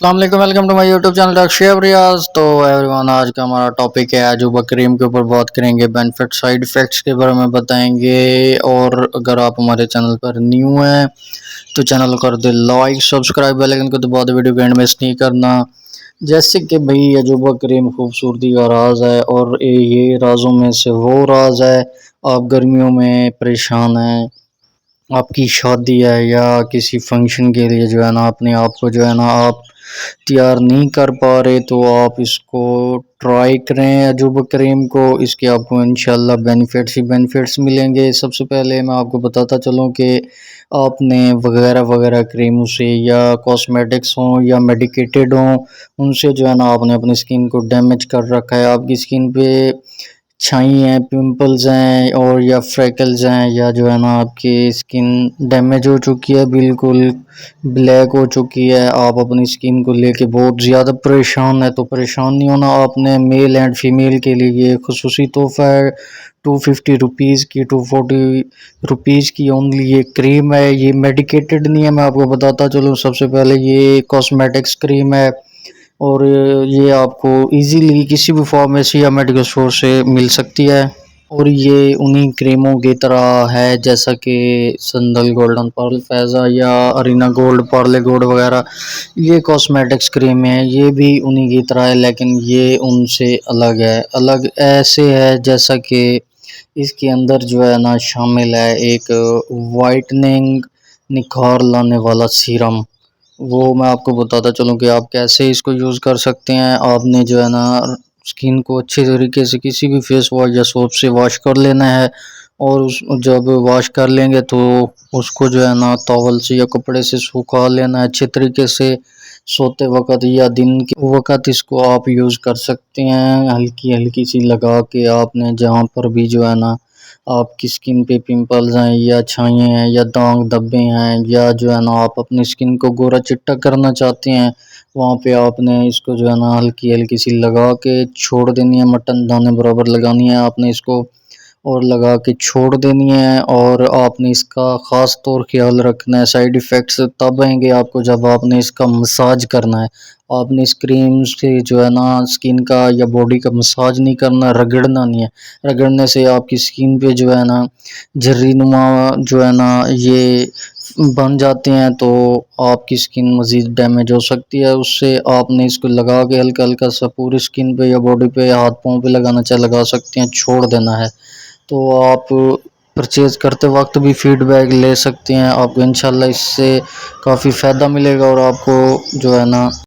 السلام علیکم، welcome to my YouTube channel doctor Shaib Riaz. تو ایوری ون، آج کا ہمارا ٹاپک ہے عجوبہ کریم کے اوپر بات کریں گے، بینیفٹ سائیڈ افیکٹس کے بارے میں بتائیں گے۔ اور اگر آپ ہمارے چینل پر نیو ہیں تو چینل کر دے لائک، سبسکرائب، بیل آئیکن کو دبا دے، ویڈیو کو اینڈ مس نہیں کرنا۔ جیسے کہ بھئی عجوبہ کریم خوبصورتی کا راز ہے، اور یہ رازوں میں سے وہ راز ہے۔ آپ گرمیوں میں پریشان ہیں، آپ کی شادی ہے یا کسی فنکشن کے لیے جو ہے نا اپنے آپ کو جو ہے نا آپ تیار نہیں کر پا رہے، تو آپ اس کو ٹرائی کریں عجوبہ کریم کو۔ اس کے آپ کو انشاءاللہ بینیفٹس ہی بینیفٹس ملیں گے۔ سب سے پہلے میں آپ کو بتاتا چلوں کہ آپ نے وغیرہ وغیرہ کریموں سے یا کاسمیٹکس ہوں یا میڈیکیٹڈ ہوں، ان سے جو ہے نا آپ نے اپنی سکن کو ڈیمیج کر رکھا ہے۔ آپ کی سکن پہ چھائی ہیں، پمپلز ہیں، اور یا فریکلز ہیں، یا جو ہے نا آپ کی سکن ڈیمیج ہو چکی ہے، بالکل بلیک ہو چکی ہے۔ آپ اپنی سکن کو لے کے بہت زیادہ پریشان ہے، تو پریشان نہیں ہونا آپ نے۔ میل اینڈ فیمیل کے لیے یہ خصوصی تحفہ ہے، 250 روپیز کی، 240 روپیز کی اونلی یہ کریم ہے۔ یہ میڈیکیٹڈ نہیں ہے، میں آپ کو بتاتا چلوں سب سے پہلے یہ کاسمیٹکس کریم ہے، اور یہ آپ کو ایزیلی کسی بھی فارمیسی یا میڈیکل اسٹور سے مل سکتی ہے۔ اور یہ انہی کریموں کی طرح ہے جیسا کہ سندل گولڈن پرل فیضا یا ارینا گولڈ پارلے گولڈ وغیرہ، یہ کاسمیٹکس کریم ہیں، یہ بھی انہی کی طرح ہے، لیکن یہ ان سے الگ ہے۔ الگ ایسے ہے جیسا کہ اس کے اندر جو ہے نا شامل ہے ایک وائٹننگ، نکھار لانے والا سیرم۔ وہ میں آپ کو بتاتا چلوں کہ آپ کیسے اس کو یوز کر سکتے ہیں۔ آپ نے جو ہے نا سکن کو اچھے طریقے سے کسی بھی فیس واش یا سوپ سے واش کر لینا ہے، اور جب واش کر لیں گے تو اس کو جو ہے نا ٹاول سے یا کپڑے سے سکھا لینا ہے اچھے طریقے سے۔ سوتے وقت یا دن کے وقت اس کو آپ یوز کر سکتے ہیں، ہلکی ہلکی سی لگا کے۔ آپ نے جہاں پر بھی جو ہے نا آپ کی سکن پہ پمپلز ہیں یا چھائیں ہیں یا داغ دھبے ہیں، یا جو ہے نا آپ اپنی سکن کو گورا چٹا کرنا چاہتے ہیں، وہاں پہ آپ نے اس کو جو ہے نا ہلکی ہلکی سی لگا کے چھوڑ دینی ہے۔ مٹن دانے برابر لگانی ہے آپ نے اس کو، اور لگا کے چھوڑ دینی ہے۔ اور آپ نے اس کا خاص طور خیال رکھنا ہے، سائیڈ ایفیکٹس تب آئیں گے آپ کو جب آپ نے اس کا مساج کرنا ہے۔ آپ نے اس کریم سے جو ہے نا سکن کا یا باڈی کا مساج نہیں کرنا، رگڑنا نہیں ہے۔ رگڑنے سے آپ کی سکن پہ جو ہے نا جھری نما جو ہے نا یہ بن جاتے ہیں، تو آپ کی سکن مزید ڈیمیج ہو سکتی ہے اس سے۔ آپ نے اس کو لگا کے ہلکا ہلکا سا پوری سکن پہ یا باڈی پہ، ہاتھ پاؤں پہ لگانا چاہے لگا سکتے ہیں، چھوڑ دینا ہے۔ تو آپ پرچیز کرتے وقت بھی فیڈ بیک لے سکتے ہیں، آپ کو انشاءاللہ اس سے کافی فائدہ ملے گا، اور آپ کو جو ہے نا